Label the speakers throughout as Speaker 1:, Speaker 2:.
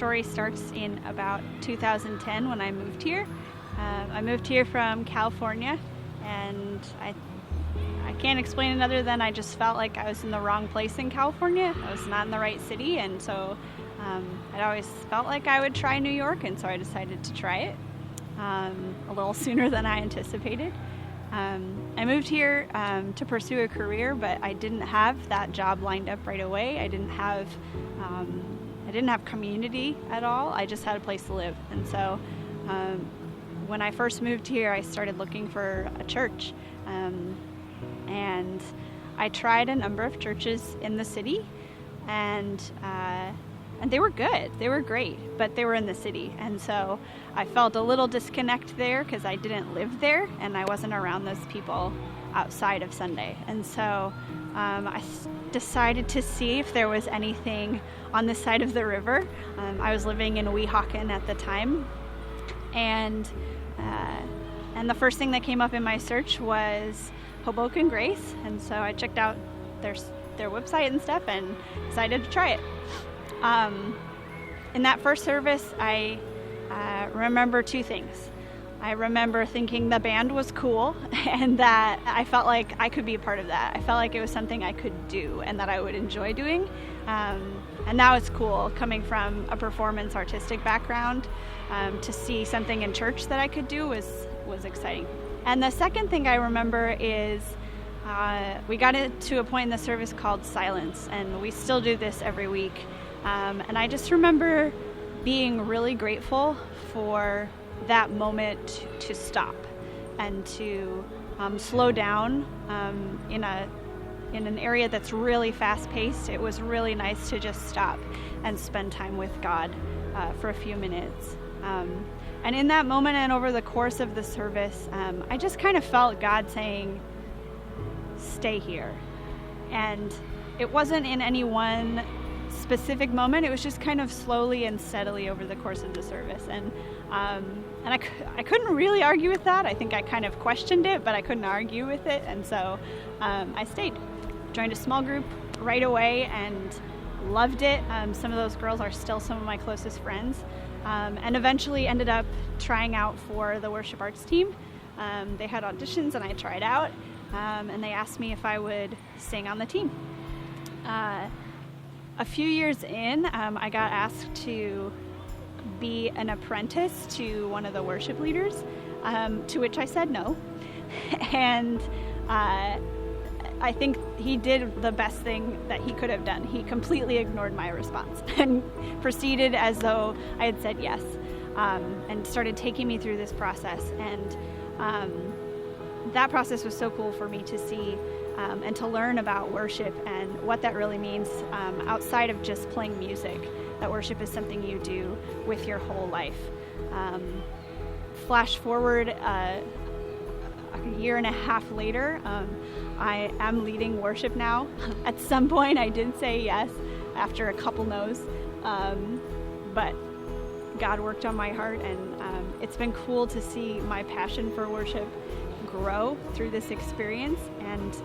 Speaker 1: story starts in about 2010 when I moved here. I moved here from California, and I can't explain it other than I just felt like I was in the wrong place in California. I was not in the right city, and so I'd always felt like I would try New York, and so I decided to try it a little sooner than I anticipated. I moved here to pursue a career, but I didn't have that job lined up right away. I didn't have community at all. I just had a place to live, and so when I first moved here, I started looking for a church, and I tried a number of churches in the city, and they were good. They were great, but they were in the city, and so I felt a little disconnect there because I didn't live there and I wasn't around those people outside of Sunday. And so I decided to see if there was anything on this side of the river. I was living in Weehawken at the time, and the first thing that came up in my search was Hoboken Grace, and so I checked out their website and stuff and decided to try it. In that first service, I remember two things. I remember thinking the band was cool and that I felt like I could be a part of that. I felt like it was something I could do and that I would enjoy doing. And that was cool, coming from a performance artistic background. To see something in church that I could do was exciting. And the second thing I remember is we got to a point in the service called silence, and we still do this every week. And I just remember being really grateful for that moment to stop and to slow down in an area that's really fast-paced. It was really nice to just stop and spend time with God for a few minutes. And in that moment and over the course of the service, I just kind of felt God saying, stay here. And it wasn't in any one specific moment. It was just kind of slowly and steadily over the course of the service. And I couldn't really argue with that. I think I kind of questioned it, but I couldn't argue with it. And so I stayed. Joined a small group right away and loved it. Some of those girls are still some of my closest friends. And eventually ended up trying out for the worship arts team. They had auditions and I tried out. And they asked me if I would sing on the team. A few years in, I got asked to be an apprentice to one of the worship leaders, to which I said no. And I think he did the best thing that he could have done. He completely ignored my response and proceeded as though I had said yes, and started taking me through this process. And that process was so cool for me to see and to learn about worship and what that really means outside of just playing music, that worship is something you do with your whole life. Flash forward a year and a half later, I am leading worship now. At some point I did say yes after a couple no's, but God worked on my heart, and it's been cool to see my passion for worship grow through this experience, and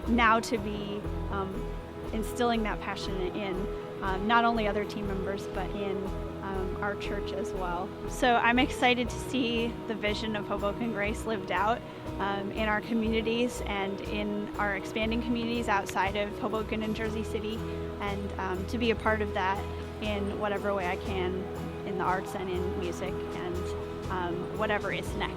Speaker 1: now to be instilling that passion in not only other team members but in our church as well. So I'm excited to see the vision of Hoboken Grace lived out in our communities and in our expanding communities outside of Hoboken and Jersey City, and to be a part of that in whatever way I can in the arts and in music and whatever is next.